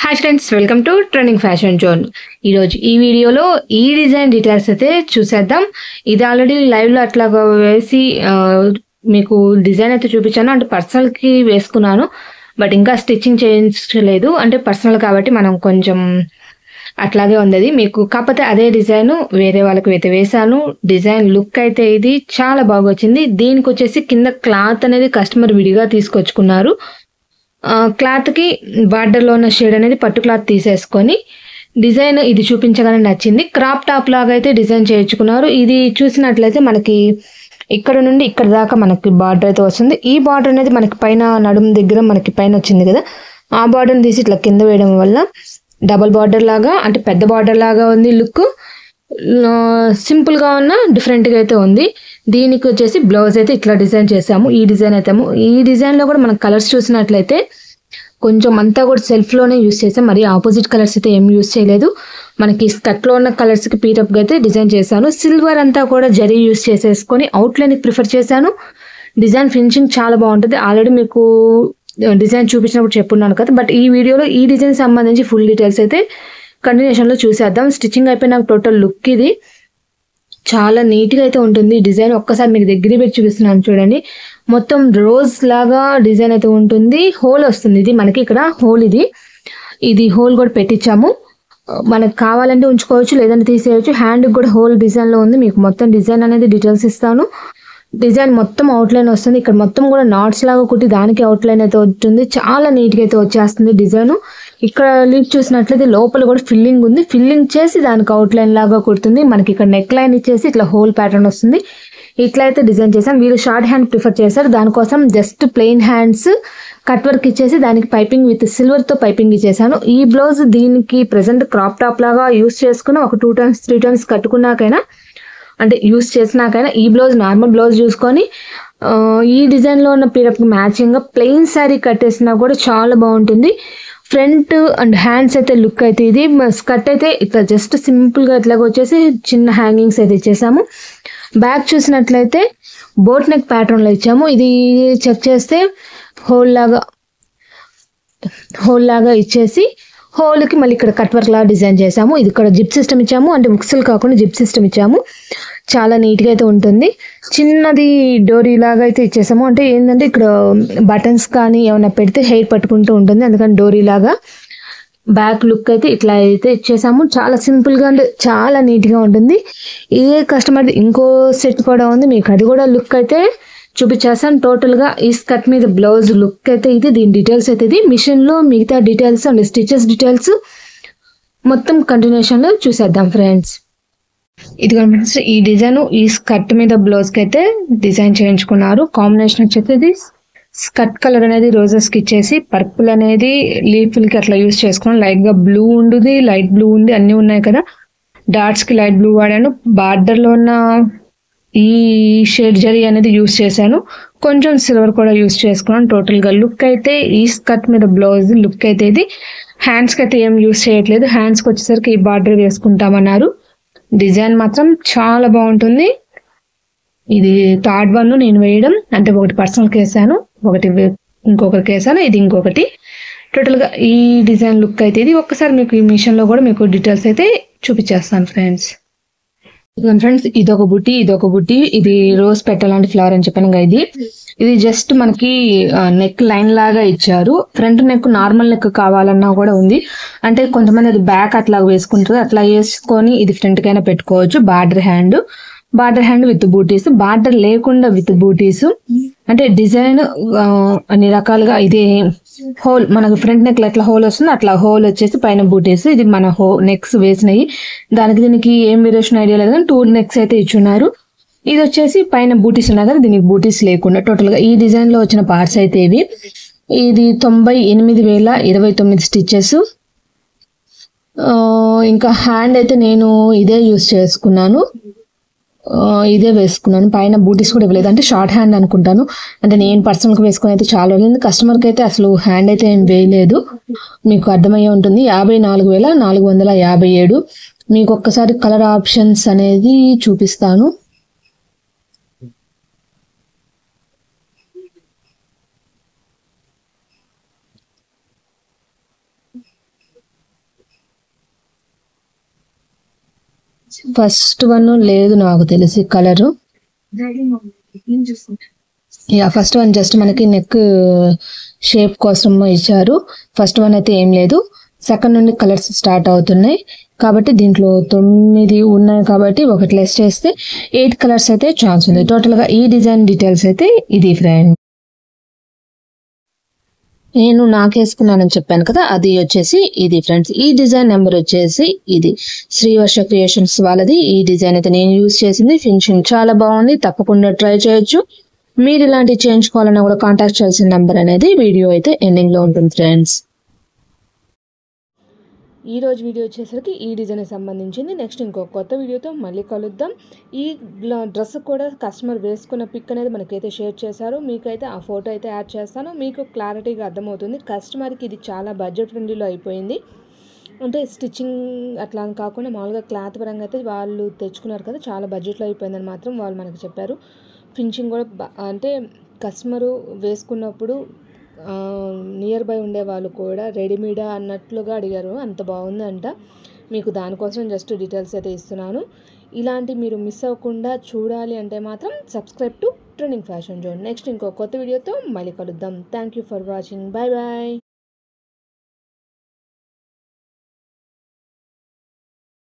Hi friends, welcome to trending fashion zone. ఈరోజు ఈ వీడియోలో ఈ డిజైన్ డీటెయిల్స్ అయితే చూసేద్దాం. ఇది ఆల్రెడీ లైవ్లో అట్లాగా వేసి మీకు డిజైన్ అయితే చూపించాను. అంటే పర్సనల్కి వేసుకున్నాను, బట్ ఇంకా స్టిచ్చింగ్ చేయించలేదు. అంటే పర్సనల్ కాబట్టి మనం కొంచెం అట్లాగే ఉంది మీకు. కాకపోతే అదే డిజైన్ వేరే వాళ్ళకి అయితే వేసాను. డిజైన్ లుక్ అయితే ఇది చాలా బాగా వచ్చింది. దీనికి వచ్చేసి కింద క్లాత్ అనేది కస్టమర్ విడిగా తీసుకొచ్చుకున్నారు. క్లాత్కి బార్డర్లో ఉన్న షేడ్ అనేది పట్టు క్లాత్ తీసేసుకొని డిజైన్ ఇది చూపించగానే నచ్చింది. క్రాప్ టాప్ లాగా అయితే డిజైన్ చేయించుకున్నారు. ఇది చూసినట్లయితే మనకి ఇక్కడ నుండి ఇక్కడ దాకా మనకి బార్డర్ అయితే వస్తుంది. ఈ బార్డర్ అనేది మనకి పైన నడుము దగ్గర మనకి పైన వచ్చింది కదా, ఆ బార్డర్ని తీసి ఇట్లా కింద వేయడం వల్ల డబల్ బార్డర్ లాగా, అంటే పెద్ద బార్డర్ లాగా ఉంది. లుక్ సింపుల్గా ఉన్న డిఫరెంట్గా అయితే ఉంది. దీనికి వచ్చేసి బ్లౌజ్ అయితే ఇట్లా డిజైన్ చేసాము. ఈ డిజైన్లో కూడా మనం కలర్స్ చూసినట్లయితే కొంచెం అంతా కూడా సెల్ఫ్లోనే యూస్ చేసాం. మరి ఆపోజిట్ కలర్స్ అయితే ఏం యూస్ చేయలేదు. మనకి స్కర్ట్లో ఉన్న కలర్స్కి పీటప్గా అయితే డిజైన్ చేశాను. సిల్వర్ అంతా కూడా జరీ యూస్ చేసేసుకొని అవుట్లైన్కి ప్రిఫర్ చేశాను. డిజైన్ ఫినిషింగ్ చాలా బాగుంటుంది. ఆల్రెడీ మీకు డిజైన్ చూపించినప్పుడు చెప్పున్నాను కదా, బట్ ఈ వీడియోలో ఈ డిజైన్ సంబంధించి ఫుల్ డీటెయిల్స్ అయితే కంటిన్యూషన్లో చూసేద్దాం. స్టిచ్చింగ్ అయిపోయి నాకు టోటల్ లుక్ ఇది చాలా నీట్గా అయితే ఉంటుంది. డిజైన్ ఒక్కసారి మీకు దగ్గర పెట్టి చూపిస్తున్నాను చూడండి. మొత్తం రోజ్ లాగా డిజైన్ అయితే ఉంటుంది. హోల్ వస్తుంది, ఇది మనకి ఇక్కడ హోల్, ఇది హోల్ కూడా పెట్టించాము. మనకు కావాలంటే ఉంచుకోవచ్చు, లేదంటే తీసేయచ్చు. హ్యాండ్కి కూడా హోల్ డిజైన్లో ఉంది. మీకు మొత్తం డిజైన్ అనేది డీటెయిల్స్ ఇస్తాను. డిజైన్ మొత్తం అవుట్లైన్ వస్తుంది. ఇక్కడ మొత్తం కూడా నాట్స్ లాగా కుట్టి దానికి అవుట్లైన్ అయితే ఉంటుంది. చాలా నీట్గా అయితే వచ్చేస్తుంది డిజైన్. ఇక్కడ లీవ్ చూసినట్లయితే లోపల కూడా ఫిల్లింగ్ ఉంది. ఫిల్లింగ్ చేసి దానికి అవుట్లైన్ లాగా కుడుతుంది. మనకి ఇక్కడ నెక్ లైన్ ఇచ్చేసి ఇట్లా హోల్ ప్యాటర్న్ వస్తుంది. ఇట్లా అయితే డిజైన్ చేశాను. వీళ్ళు షార్ట్ హ్యాండ్ ప్రిఫర్ చేశారు. దానికోసం just plain hands cut work ఇచ్చేసి దానికి పైపింగ్ విత్ సిల్వర్తో పైపింగ్ ఇచ్చేసాను. ఈ బ్లౌజ్ దీనికి ప్రెసెంట్ క్రాప్ టాప్ లాగా యూస్ చేసుకున్న ఒక 2 times 3 times కట్టుకున్నాకైనా, అంటే యూస్ చేసినాకైనా ఈ బ్లౌజ్ నార్మల్ బ్లౌజ్ చూసుకొని ఈ డిజైన్లో ఉన్న పీరప్కి మ్యాచింగ్గా ప్లెయిన్ శారీ కట్టేసినా కూడా చాలా బాగుంటుంది. ఫ్రంట్ అండ్ హ్యాండ్స్ అయితే లుక్ అయితే ఇది స్కర్ట్ అయితే ఇట్లా జస్ట్ సింపుల్గా ఇట్లాగ వచ్చేసి చిన్న హ్యాంగింగ్స్ అయితే ఇచ్చేసాము. బ్యాక్ చూసినట్లయితే బోట్ నెక్ ప్యాటర్న్లో ఇచ్చాము. ఇది చెక్ చేస్తే హోల్ లాగా ఇచ్చేసి హోల్కి మళ్ళీ ఇక్కడ కట్ వర్క్ లాగా డిజైన్ చేసాము. ఇది ఇక్కడ జిప్ సిస్టమ్ ఇచ్చాము, అంటే బుక్స్లు కాకుండా జిప్ సిస్టమ్ ఇచ్చాము. చాలా నీట్గా అయితే ఉంటుంది. చిన్నది డోరీ లాగా అయితే ఇచ్చేసాము. అంటే ఏంటంటే ఇక్కడ బటన్స్ కానీ ఏమైనా పెడితే హెయిర్ పట్టుకుంటూ ఉంటుంది, అందుకని డోరీ లాగా. బ్యాక్ లుక్ అయితే ఇట్లా అయితే ఇచ్చేసాము. చాలా సింపుల్గా అంటే చాలా నీట్గా ఉంటుంది. ఇదే కస్టమర్ ఇంకో సెట్ కూడా ఉంది, మీకు అది కూడా లుక్ అయితే చూపించేస్తాను. టోటల్గా ఈ స్కర్ట్ మీద బ్లౌజ్ లుక్ అయితే ఇది. దీని డీటెయిల్స్ అయితే ఇది. మిషన్లో మిగతా డీటెయిల్స్ అండ్ స్టిచెస్ డీటెయిల్స్ మొత్తం కంటిన్యూషన్లో చూసేద్దాం ఫ్రెండ్స్. ఇది ఫ్రెండ్స్, ఈ డిజైన్ ఈ స్కర్ట్ మీద బ్లౌజ్కి అయితే డిజైన్ చేయించుకున్నారు. కాంబినేషన్ వచ్చేది ఇది స్కర్ట్ కలర్ అనేది రోజెస్కి ఇచ్చేసి పర్పుల్ అనేది లీఫ్లకి అట్లా యూస్ చేసుకున్నాను. లైట్గా బ్లూ ఉంది, లైట్ బ్లూ ఉంది, అన్నీ ఉన్నాయి కదా. డాట్స్కి లైట్ బ్లూ వాడాను. బార్డర్లో ఉన్న ఈ షేడ్ జరీ అనేది యూస్ చేశాను. కొంచెం సిల్వర్ కూడా యూస్ చేసుకున్నాను. టోటల్గా లుక్ అయితే ఈ స్కర్ట్ మీద బ్లౌజ్ లుక్ అయితే ఇది. హ్యాండ్స్కి అయితే ఏం యూస్ చేయట్లేదు. హ్యాండ్స్కి వచ్చేసరికి ఈ బార్డర్ వేసుకుంటామన్నారు. డిజైన్ మాత్రం చాలా బాగుంటుంది. ఇది థర్డ్ వన్ నేను వేయడం, అంటే ఒకటి పర్సనల్కి వేసాను, ఒకటి ఇంకొకరికి వేసాను, ఇది ఇంకొకటి. టోటల్గా ఈ డిజైన్ లుక్ అయితే ఇది. ఒక్కసారి మీకు ఈ మిషన్లో కూడా మీకు డీటెయిల్స్ అయితే చూపించేస్తాను ఫ్రెండ్స్. ఇదొక బుట్టి, ఇది రోజ్ పెట్టలాంటి ఫ్లవర్ అని చెప్పాను కదా. ఇది జస్ట్ మనకి నెక్ లైన్ లాగా ఇచ్చారు. ఫ్రంట్ నెక్ నార్మల్ నెక్ కావాలన్నా కూడా ఉంది. అంటే కొంతమంది అది బ్యాక్ అట్లా వేసుకుంటారు, అట్లా వేసుకొని ఇది ఫ్రంట్కైనా పెట్టుకోవచ్చు. Border hand with buttis, border లేకుండా విత్ బూటీస్. అంటే డిజైన్ అన్ని రకాలుగా. ఇది హోల్ మనకు ఫ్రంట్ నెక్ ఎట్లా హోల్ వస్తుందో అట్లా హోల్ వచ్చేసి పైన బూటీస్. ఇది మన నెక్స్ వేసినాయి. దీనికి ఏం వేరియేషన్ ఐడియా లేదు, కానీ 2 necks అయితే ఇచ్చున్నారు. ఇది వచ్చేసి పైన బూటీస్ ఉన్నాయి కదా, దీనికి బూటీస్ లేకుండా. టోటల్గా ఈ డిజైన్లో వచ్చిన పార్ట్స్ అయితే ఇవి. ఇది 98,029 స్టిచెస్. ఇంకా హ్యాండ్ అయితే నేను ఇదే యూస్ చేసుకున్నాను, ఇదే వేసుకున్నాను. పైన బూటీస్ కూడా ఇవ్వలేదు, అంటే షార్ట్ హ్యాండ్ అనుకుంటాను. అంటే నేను పర్సనల్గా వేసుకుని అయితే చాలా రోజులు. కస్టమర్కి అయితే అసలు హ్యాండ్ అయితే ఏం వేయలేదు, మీకు అర్థమయ్యే ఉంటుంది. 54,457. మీకు ఒక్కసారి కలర్ ఆప్షన్స్ అనేది చూపిస్తాను. ఫస్ట్ వన్ లేదు నాకు తెలిసి కలరు. ఫస్ట్ వన్ జస్ట్ మనకి నెక్ షేప్ కోసం ఇచ్చారు. ఫస్ట్ వన్ అయితే ఏం లేదు. సెకండ్ నుండి కలర్స్ స్టార్ట్ అవుతున్నాయి కాబట్టి దీంట్లో 9 ఉన్నాయి కాబట్టి ఒకటి లెస్ చేస్తే 8 కలర్స్ అయితే ఛాన్స్ ఉంది. టోటల్గా ఈ డిజైన్ డీటెయిల్స్ అయితే ఇది ఫ్రెండ్. నేను నాకేసుకున్నానని చెప్పాను కదా, అది వచ్చేసి ఇది ఫ్రెండ్స్. ఈ డిజైన్ నెంబర్ వచ్చేసి ఇది శ్రీవర్ష క్రియేషన్స్ వాళ్ళది. ఈ డిజైన్ అయితే నేను యూజ్ చేసింది. ఫినిషింగ్ చాలా బాగుంది, తప్పకుండా ట్రై చేయొచ్చు. మీరు ఇలాంటివి చేయించుకోవాలన్నా కూడా కాంటాక్ట్ చేయాల్సిన నెంబర్ అనేది వీడియో అయితే ఎండింగ్లో ఉంటుంది ఫ్రెండ్స్. ఈరోజు వీడియో వచ్చేసరికి ఈ డిజైన్కి సంబంధించింది. నెక్స్ట్ ఇంకో కొత్త వీడియోతో మళ్ళీ కలుద్దాం. ఈ డ్రెస్ కూడా కస్టమర్ వేసుకున్న పిక్ అనేది మనకైతే షేర్ చేశారు. మీకైతే ఆ ఫోటో అయితే యాడ్ చేస్తాను, మీకు క్లారిటీగా అర్థమవుతుంది. కస్టమర్కి ఇది చాలా బడ్జెట్ ఫ్రెండ్లీలో అయిపోయింది. అంటే స్టిచ్చింగ్ అట్లా అని కాకుండా మామూలుగా క్లాత్ పరంగా అయితే వాళ్ళు తెచ్చుకున్నారు కదా, చాలా బడ్జెట్లో అయిపోయిందని మాత్రం వాళ్ళు మనకు చెప్పారు. ఫినిషింగ్ కూడా అంటే కస్టమరు వేసుకున్నప్పుడు నియర్ బై ఉండే వాళ్ళు కూడా రెడీమేడా అన్నట్లుగా అడిగారు. అంత బాగుందంట. మీకు దానికోసం జస్ట్ డీటెయిల్స్ అయితే ఇస్తున్నాను. ఇలాంటి మీరు మిస్ అవ్వకుండా చూడాలి అంటే మాత్రం subscribe to trending fashion zone. Next ఇంకో కొత్త వీడియోతో మళ్ళీ కలుద్దాం. Thank you for watching. Bye bye.